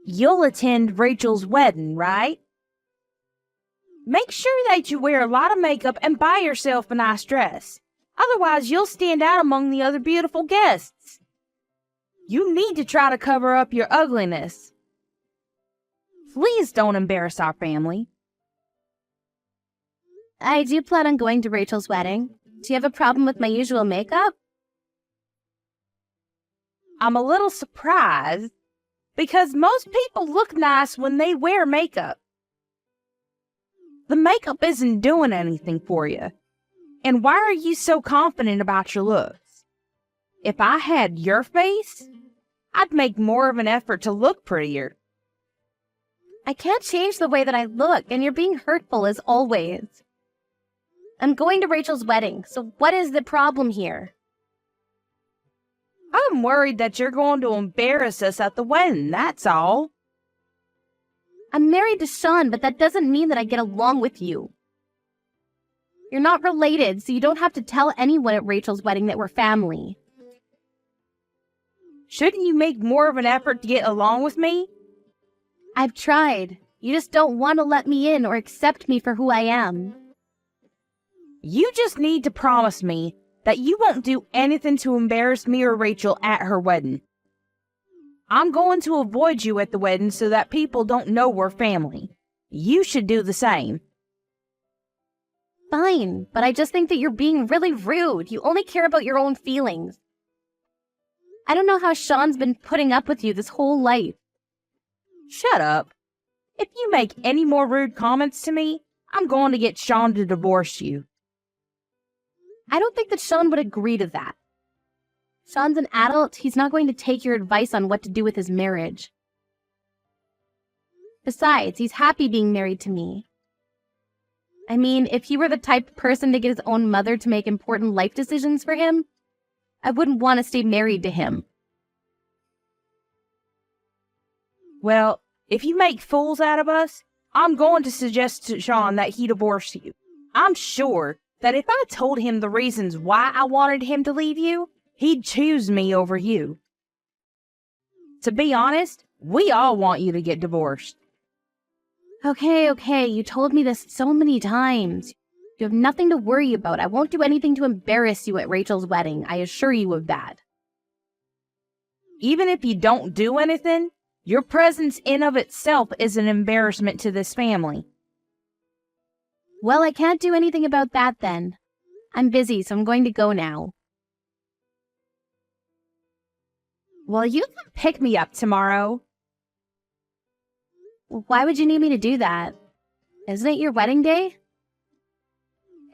You'll attend Rachel's wedding, right? Make sure that you wear a lot of makeup and buy yourself a nice dress. Otherwise, you'll stand out among the other beautiful guests. You need to try to cover up your ugliness. Please don't embarrass our family. I do plan on going to Rachel's wedding. Do you have a problem with my usual makeup? I'm a little surprised because most people look nice when they wear makeup. The makeup isn't doing anything for you. And why are you so confident about your looks? If I had your face, I'd make more of an effort to look prettier. I can't change the way that I look, and you're being hurtful as always. I'm going to Rachel's wedding, so what is the problem here? I'm worried that you're going to embarrass us at the wedding, that's all. I'm married to Sean, but that doesn't mean that I get along with you. You're not related, so you don't have to tell anyone at Rachel's wedding that we're family. Shouldn't you make more of an effort to get along with me? I've tried. You just don't want to let me in or accept me for who I am. You just need to promise me that you won't do anything to embarrass me or Rachel at her wedding. I'm going to avoid you at the wedding so that people don't know we're family. You should do the same. Fine, but I just think that you're being really rude. You only care about your own feelings. I don't know how Sean's been putting up with you this whole life. Shut up. If you make any more rude comments to me, I'm going to get Sean to divorce you. I don't think that Sean would agree to that. Sean's an adult. He's not going to take your advice on what to do with his marriage. Besides, he's happy being married to me. I mean, if he were the type of person to get his own mother to make important life decisions for him, I wouldn't want to stay married to him. Well, if you make fools out of us, I'm going to suggest to Sean that he divorce you. I'm sure that if I told him the reasons why I wanted him to leave you, he'd choose me over you. To be honest, we all want you to get divorced. Okay, you told me this so many times. You have nothing to worry about. I won't do anything to embarrass you at Rachel's wedding. I assure you of that. Even if you don't do anything, your presence in of itself is an embarrassment to this family. Well, I can't do anything about that then. I'm busy, so I'm going to go now. Well, you can pick me up tomorrow. Why would you need me to do that? Isn't it your wedding day?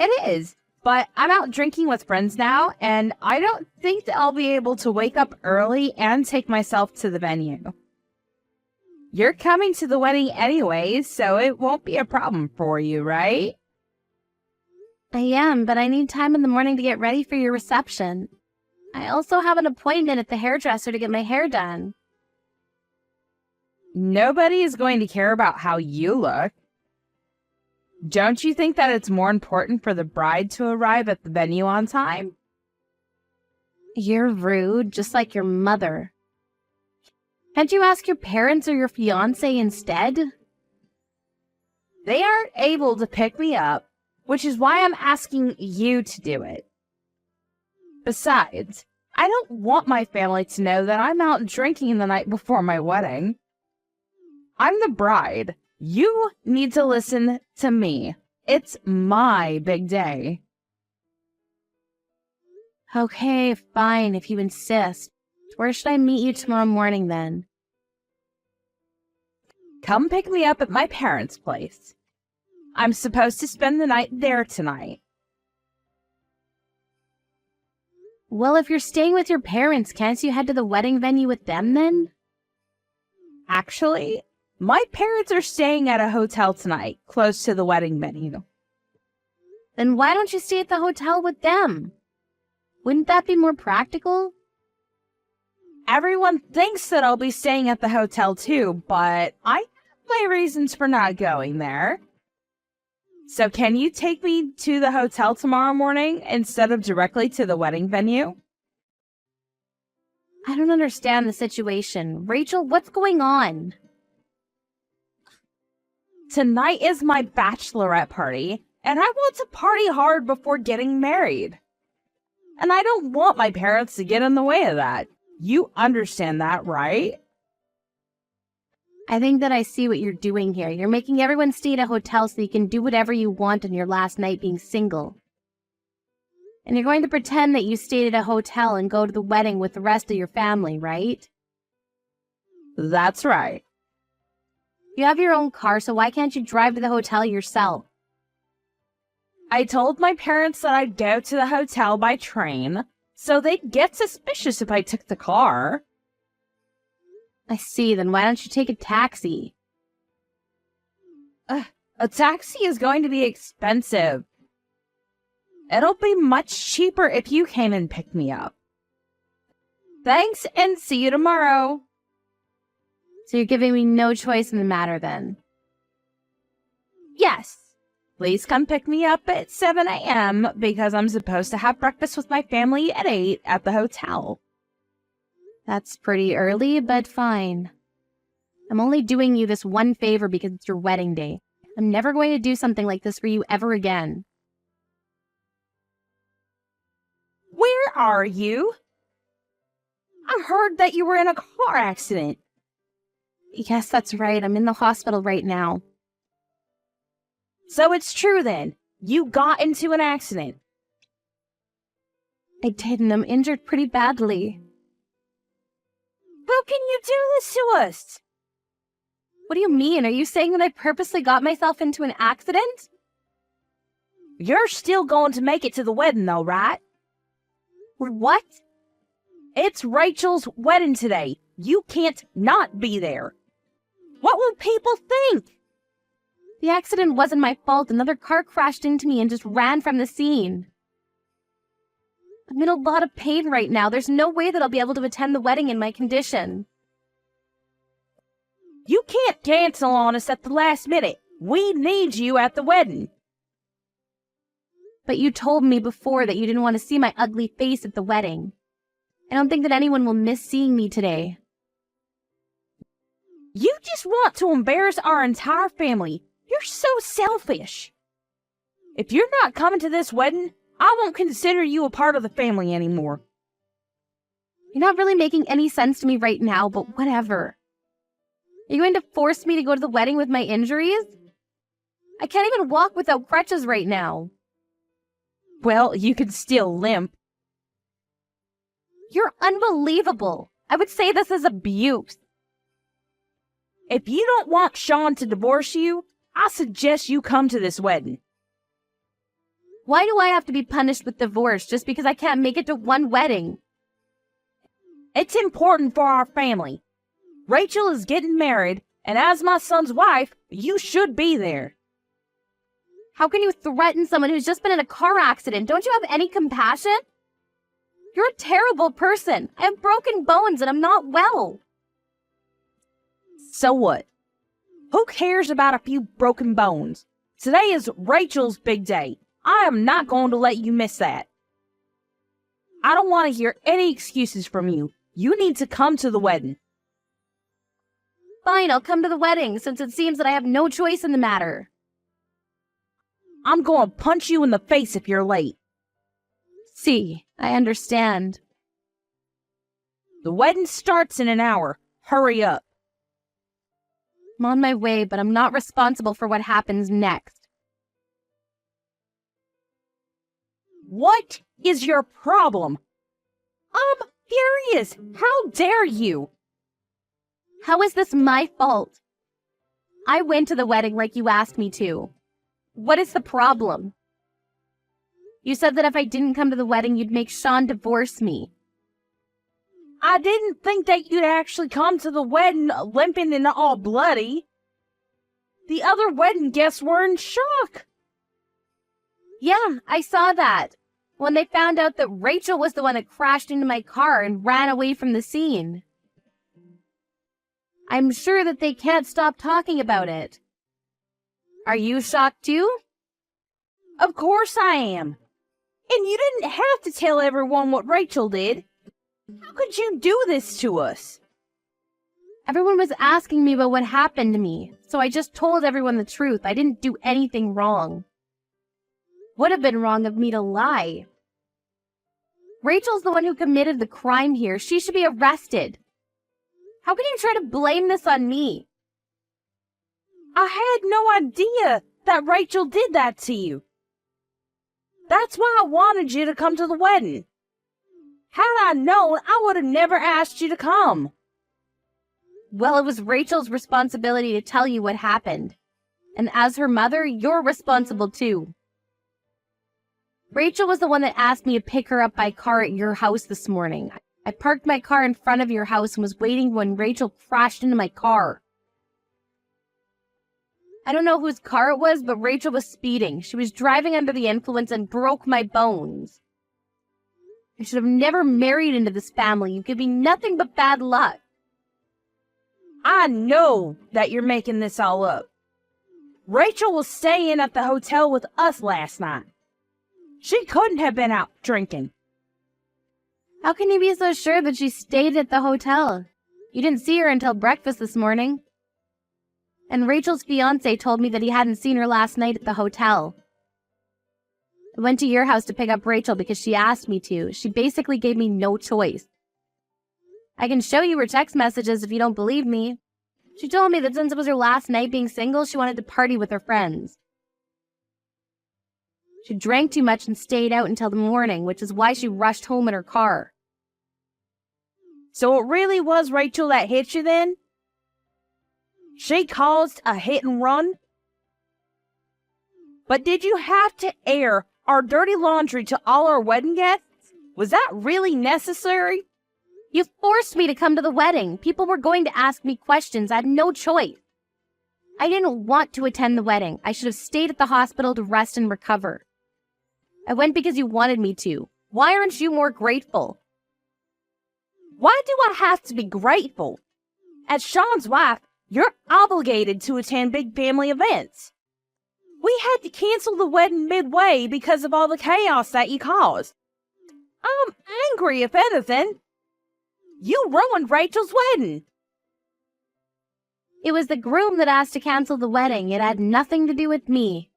It is, but I'm out drinking with friends now, and I don't think that I'll be able to wake up early and take myself to the venue. You're coming to the wedding anyways, so it won't be a problem for you, right? I am, but I need time in the morning to get ready for your reception. I also have an appointment at the hairdresser to get my hair done. Nobody is going to care about how you look. Don't you think that it's more important for the bride to arrive at the venue on time? You're rude, just like your mother. Can't you ask your parents or your fiancé instead? They aren't able to pick me up, which is why I'm asking you to do it. Besides, I don't want my family to know that I'm out drinking the night before my wedding. I'm the bride. You need to listen to me. It's my big day. Okay, fine, if you insist. Where should I meet you tomorrow morning then? Come pick me up at my parents' place. I'm supposed to spend the night there tonight. Well, if you're staying with your parents, can't you head to the wedding venue with them then? Actually, my parents are staying at a hotel tonight, close to the wedding venue. Then why don't you stay at the hotel with them? Wouldn't that be more practical? Everyone thinks that I'll be staying at the hotel too, but I have my reasons for not going there. So can you take me to the hotel tomorrow morning instead of directly to the wedding venue? I don't understand the situation. Rachel, what's going on? Tonight is my bachelorette party, and I want to party hard before getting married. And I don't want my parents to get in the way of that. You understand that, right? I think that I see what you're doing here. You're making everyone stay at a hotel so you can do whatever you want on your last night being single. And you're going to pretend that you stayed at a hotel and go to the wedding with the rest of your family, right? That's right. You have your own car, so why can't you drive to the hotel yourself? I told my parents that I'd go to the hotel by train, so they'd get suspicious if I took the car. I see, then why don't you take a taxi? A taxi is going to be expensive. It'll be much cheaper if you came and picked me up. Thanks, and see you tomorrow. So you're giving me no choice in the matter then? Yes. Please come pick me up at 7 a.m. because I'm supposed to have breakfast with my family at 8 at the hotel. That's pretty early, but fine. I'm only doing you this one favor because it's your wedding day. I'm never going to do something like this for you ever again. Where are you? I heard that you were in a car accident. Yes, that's right. I'm in the hospital right now. So it's true then. You got into an accident. I did, and I'm injured pretty badly. How can you do this to us? What do you mean? Are you saying that I purposely got myself into an accident? You're still going to make it to the wedding though, right? What? It's Rachel's wedding today. You can't not be there. What will people think? The accident wasn't my fault. Another car crashed into me and just ran from the scene. I'm in a lot of pain right now. There's no way that I'll be able to attend the wedding in my condition. You can't cancel on us at the last minute. We need you at the wedding. But you told me before that you didn't want to see my ugly face at the wedding. I don't think that anyone will miss seeing me today. You just want to embarrass our entire family. You're so selfish. If you're not coming to this wedding, I won't consider you a part of the family anymore. You're not really making any sense to me right now, but whatever. Are you going to force me to go to the wedding with my injuries? I can't even walk without crutches right now. Well, you can still limp. You're unbelievable. I would say this is abuse. If you don't want Sean to divorce you, I suggest you come to this wedding. Why do I have to be punished with divorce just because I can't make it to one wedding? It's important for our family. Rachel is getting married, and as my son's wife, you should be there. How can you threaten someone who's just been in a car accident? Don't you have any compassion? You're a terrible person. I have broken bones and I'm not well. So what? Who cares about a few broken bones? Today is Rachel's big day. I am not going to let you miss that. I don't want to hear any excuses from you. You need to come to the wedding. Fine, I'll come to the wedding since it seems that I have no choice in the matter. I'm going to punch you in the face if you're late. See, I understand. The wedding starts in an hour. Hurry up. I'm on my way, but I'm not responsible for what happens next. What is your problem? I'm furious. How dare you? How is this my fault? I went to the wedding like you asked me to. What is the problem? You said that if I didn't come to the wedding, you'd make Sean divorce me. I didn't think that you'd actually come to the wedding limping and all bloody. The other wedding guests were in shock. Yeah, I saw that. When they found out that Rachel was the one that crashed into my car and ran away from the scene. I'm sure that they can't stop talking about it. Are you shocked too? Of course I am. And you didn't have to tell everyone what Rachel did. How could you do this to us? Everyone was asking me about what happened to me, So I just told everyone the truth. I didn't do anything wrong. Would have been wrong of me to lie. Rachel's the one who committed the crime here. She should be arrested. How can you try to blame this on me? I had no idea that Rachel did that to you. That's why I wanted you to come to the wedding. Had I known, I would have never asked you to come. Well, it was Rachel's responsibility to tell you what happened. And as her mother, you're responsible too. Rachel was the one that asked me to pick her up by car at your house this morning. I parked my car in front of your house and was waiting when Rachel crashed into my car. I don't know whose car it was, but Rachel was speeding. She was driving under the influence and broke my bones. I should have never married into this family. You give me nothing but bad luck. I know that you're making this all up. Rachel was staying at the hotel with us last night. She couldn't have been out drinking. How can you be so sure that she stayed at the hotel? You didn't see her until breakfast this morning. And Rachel's fiancé told me that he hadn't seen her last night at the hotel. I went to your house to pick up Rachel because she asked me to. She basically gave me no choice. I can show you her text messages if you don't believe me. She told me that since it was her last night being single, she wanted to party with her friends. She drank too much and stayed out until the morning, which is why she rushed home in her car. So it really was Rachel that hit you then? She caused a hit and run? But did you have to air our dirty laundry to all our wedding guests? Was that really necessary? You forced me to come to the wedding. People were going to ask me questions. I had no choice. I didn't want to attend the wedding. I should have stayed at the hospital to rest and recover. I went because you wanted me to. Why aren't you more grateful? Why do I have to be grateful? As Sean's wife, you're obligated to attend big family events. We had to cancel the wedding midway because of all the chaos that you caused. I'm angry, if anything. You ruined Rachel's wedding. It was the groom that asked to cancel the wedding. It had nothing to do with me.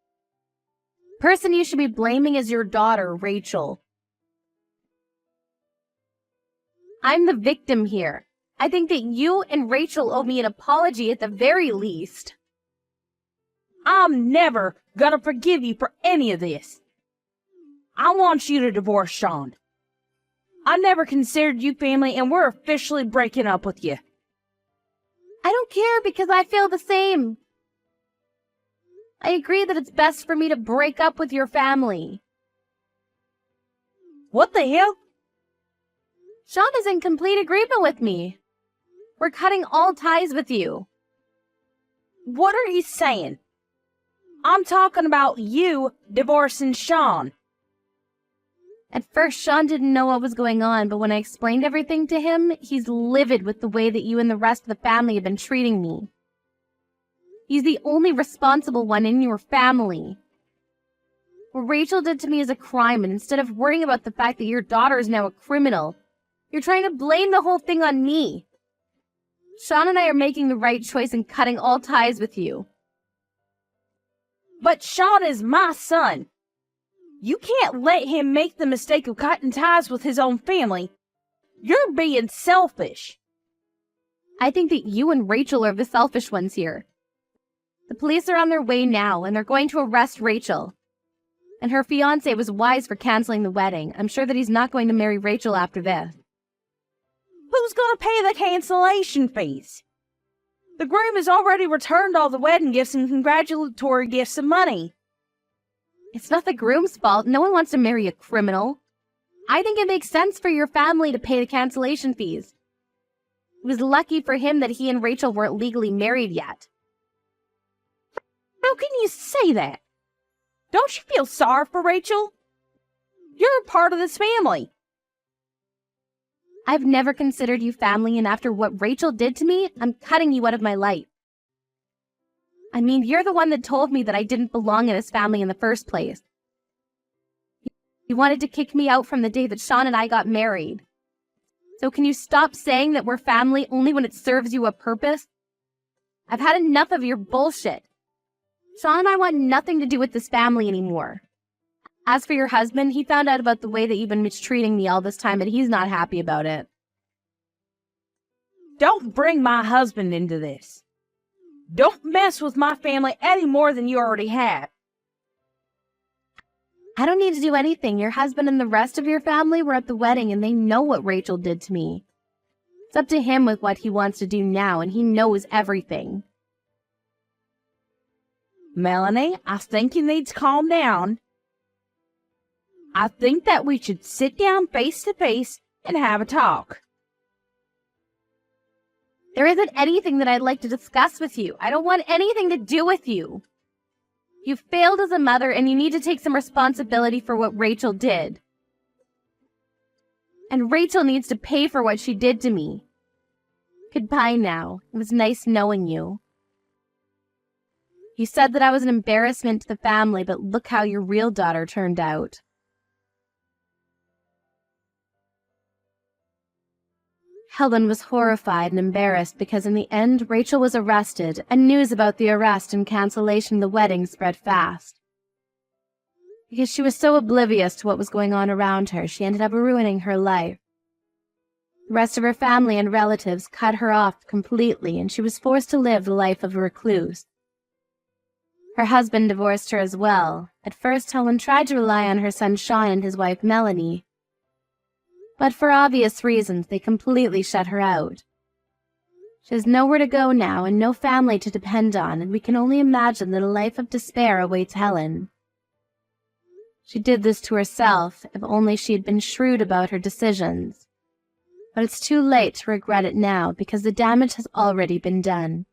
Person you should be blaming is your daughter, Rachel. I'm the victim here. I think that you and Rachel owe me an apology at the very least. I'm never gonna forgive you for any of this. I want you to divorce Sean. I never considered you family, and we're officially breaking up with you. I don't care because I feel the same. I agree that it's best for me to break up with your family. What the hell? Sean is in complete agreement with me. We're cutting all ties with you. What are you saying? I'm talking about you divorcing Sean. At first, Sean didn't know what was going on, but when I explained everything to him, he's livid with the way that you and the rest of the family have been treating me. He's the only responsible one in your family. What Rachel did to me is a crime, and instead of worrying about the fact that your daughter is now a criminal, you're trying to blame the whole thing on me. Sean and I are making the right choice in cutting all ties with you. But Sean is my son. You can't let him make the mistake of cutting ties with his own family. You're being selfish. I think that you and Rachel are the selfish ones here. The police are on their way now, and they're going to arrest Rachel. And her fiancé was wise for canceling the wedding. I'm sure that he's not going to marry Rachel after this. Who's gonna pay the cancellation fees? The groom has already returned all the wedding gifts and congratulatory gifts and money. It's not the groom's fault. No one wants to marry a criminal. I think it makes sense for your family to pay the cancellation fees. It was lucky for him that he and Rachel weren't legally married yet. How can you say that? Don't you feel sorry for Rachel? You're a part of this family. I've never considered you family, and after what Rachel did to me, I'm cutting you out of my life. I mean, you're the one that told me that I didn't belong in his family in the first place. You wanted to kick me out from the day that Sean and I got married. So can you stop saying that we're family only when it serves you a purpose? I've had enough of your bullshit. Sean and I want nothing to do with this family anymore. As for your husband, he found out about the way that you've been mistreating me all this time, and he's not happy about it. Don't bring my husband into this. Don't mess with my family any more than you already have. I don't need to do anything. Your husband and the rest of your family were at the wedding, and they know what Rachel did to me. It's up to him with what he wants to do now, and he knows everything. Melanie, I think you need to calm down. I think that we should sit down face to face and have a talk. There isn't anything that I'd like to discuss with you. I don't want anything to do with you. You failed as a mother, and you need to take some responsibility for what Rachel did. And Rachel needs to pay for what she did to me. Goodbye now. It was nice knowing you. You said that I was an embarrassment to the family, but look how your real daughter turned out. Helen was horrified and embarrassed because in the end, Rachel was arrested, and news about the arrest and cancellation of the wedding spread fast. Because she was so oblivious to what was going on around her, she ended up ruining her life. The rest of her family and relatives cut her off completely, and she was forced to live the life of a recluse. Her husband divorced her as well. At first, Helen tried to rely on her son Sean and his wife Melanie, but for obvious reasons, they completely shut her out. She has nowhere to go now and no family to depend on, and we can only imagine that a life of despair awaits Helen. She did this to herself, if only she had been shrewd about her decisions. But it's too late to regret it now because the damage has already been done.